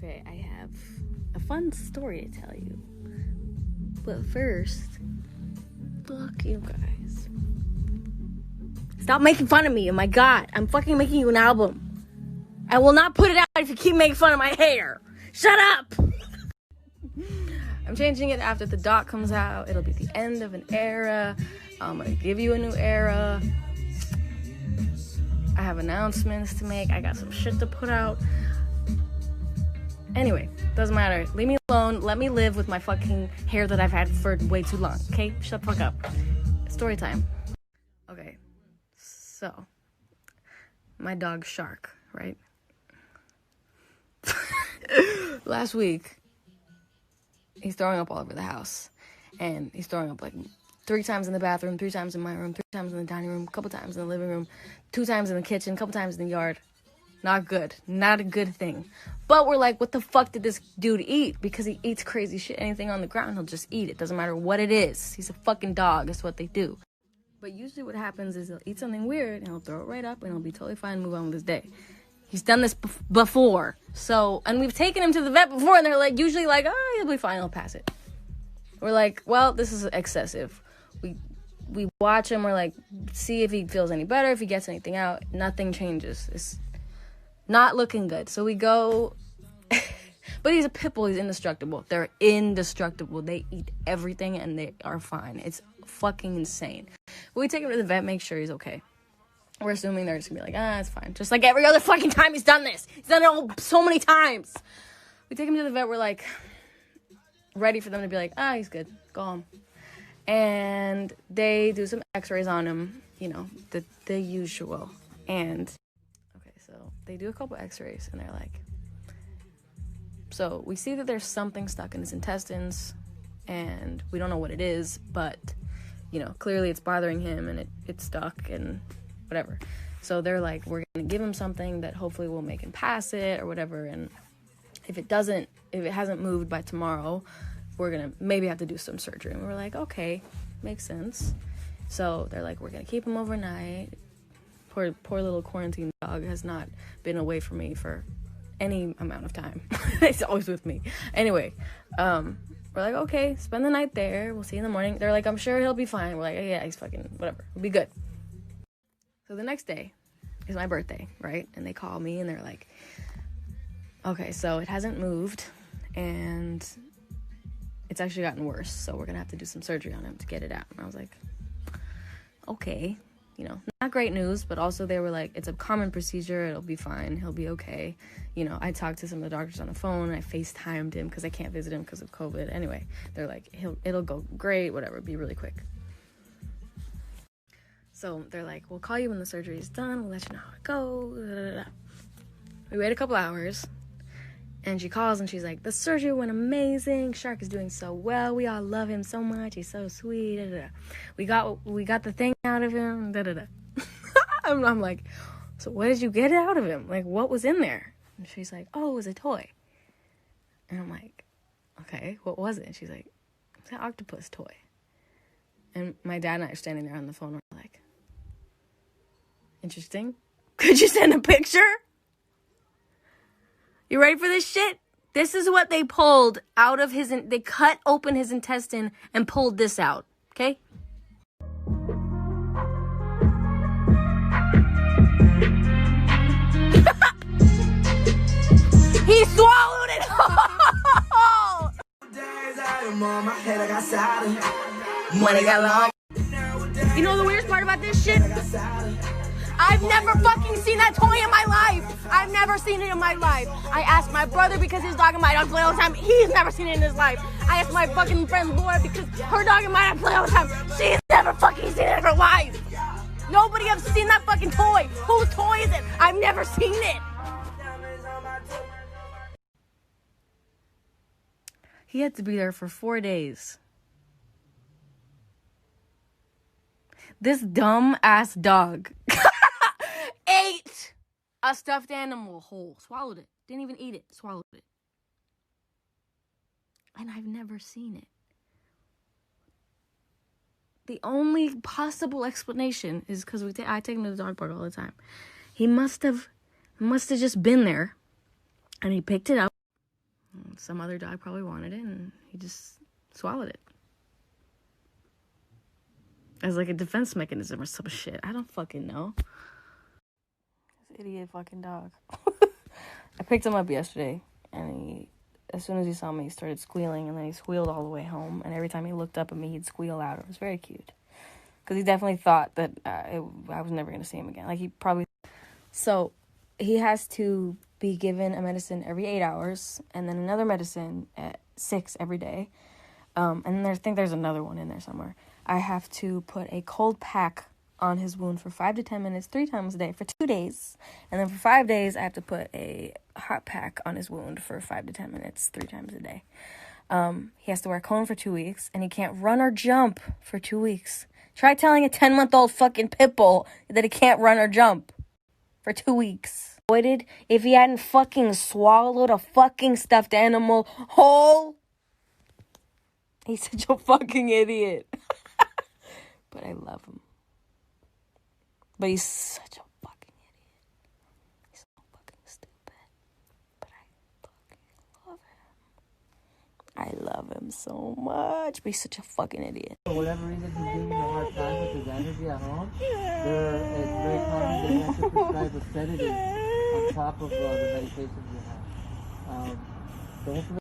Okay, I have a fun story to tell you. But first, fuck you guys. Stop making fun of me. Oh my god, I'm fucking making you an album. I will not put it out if you keep making fun of my hair. Shut up! I'm changing it after the doc comes out. It'll be the end of an era. I'm gonna give you a new era. I have announcements to make. I got some shit to put out. Anyway, doesn't matter. Leave me alone. Let me live with my fucking hair that I've had for way too long. Okay? Shut the fuck up. Story time. Okay. So, my dog Shark, right? Last week, he's throwing up all over the house. And he's throwing up like 3 times in the bathroom, 3 times in my room, 3 times in the dining room, a couple times in the living room, 2 times in the kitchen, a couple times in the yard. Not good. Not a good thing. But we're like, what the fuck did this dude eat? Because he eats crazy shit. Anything on the ground, he'll just eat it. Doesn't matter what it is. He's a fucking dog. That's what they do. But usually what happens is he'll eat something weird and he'll throw it right up and he'll be totally fine and move on with his day. He's done this before. So, and we've taken him to the vet before and they're like, usually like, oh, he'll be fine. He'll pass it. We're like, well, this is excessive. We watch him. We're like, see if he feels any better, if he gets anything out. Nothing changes. It's not looking good. So we go, but he's a pit bull. He's indestructible. They're indestructible. They eat everything and they are fine. It's fucking insane. But we take him to the vet, make sure he's okay. We're assuming they're just gonna be like, it's fine. Just like every other fucking time he's done this. He's done it so many times. We take him to the vet. We're like, ready for them to be like, he's good. Go home. And they do some x-rays on him. You know, the usual. And so they do a couple x-rays and they're like, so we see that there's something stuck in his intestines and we don't know what it is, but you know, clearly it's bothering him and it's stuck and whatever. So they're like, we're gonna give him something that hopefully will make him pass it or whatever, and if it hasn't moved by tomorrow, we're gonna maybe have to do some surgery. And we're like, okay, makes sense. So they're like, we're gonna keep him overnight. Poor little quarantine dog has not been away from me for any amount of time. It's always with me. Anyway, we're like, okay, spend the night there. We'll see you in the morning. They're like, I'm sure he'll be fine. We're like, yeah, he's fucking whatever. We'll be good. So the next day is my birthday, right? And they call me and they're like, okay, so it hasn't moved and it's actually gotten worse. So we're going to have to do some surgery on him to get it out. And I was like, okay. You know, not great news, but also they were like, it's a common procedure. It'll be fine. He'll be okay. You know, I talked to some of the doctors on the phone and I FaceTimed him because I can't visit him because of COVID. Anyway, they're like, it'll go great, whatever, be really quick. So they're like, we'll call you when the surgery is done. We'll let you know how it goes. We wait a couple hours and she calls and she's like, the surgery went amazing. Shark is doing so well. We all love him so much. He's so sweet. We got the thing out of him. I'm like, so what did you get out of him? Like, what was in there? And she's like, oh, it was a toy. And I'm like, okay, what was it? And she's like, it's an octopus toy. And my dad and I are standing there on the phone. We're like, interesting. Could you send a picture? You ready for this shit? This is what they pulled out of they cut open his intestine and pulled this out, okay? He swallowed it all! Money got long. You know the weirdest part about this shit? I've never fucking seen that toy in my life. I've never seen it in my life. I asked my brother because his dog and my dog play all the time. He's never seen it in his life. I asked my fucking friend Laura because her dog and my dog play all the time. She's never fucking seen it in her life. Nobody has seen that fucking toy. Whose toy is it? I've never seen it. He had to be there for 4 days. This dumb ass dog ate a stuffed animal whole. Swallowed it. Didn't even eat it. Swallowed it. And I've never seen it. The only possible explanation is because I take him to the dog park all the time. He must have just been there and he picked it up some other dog probably wanted it, and he just swallowed it. As like a defense mechanism or some shit. I don't fucking know. This idiot fucking dog. I picked him up yesterday, and as soon as he saw me, he started squealing, and then he squealed all the way home, and every time he looked up at me, he'd squeal out. It was very cute. Because he definitely thought that I was never going to see him again. Like, he probably... So, he has to be given a medicine every 8 hours, and then another medicine at 6 every day. And then I think there's another one in there somewhere. I have to put a cold pack on his wound for 5 to 10 minutes 3 times a day for 2 days. And then for 5 days, I have to put a hot pack on his wound for 5 to 10 minutes 3 times a day. He has to wear a cone for 2 weeks, and he can't run or jump for 2 weeks. Try telling a 10-month-old fucking pit bull that he can't run or jump for 2 weeks. If he hadn't fucking swallowed a fucking stuffed animal whole. He's such a fucking idiot. But I love him. But he's such a fucking idiot. He's so fucking stupid. But I love him so much. But he's such a fucking idiot. For whatever reason, he's giving you a hard time with his energy at home. It's very common they have to prescribe a sedative on top of the medications you have. Don't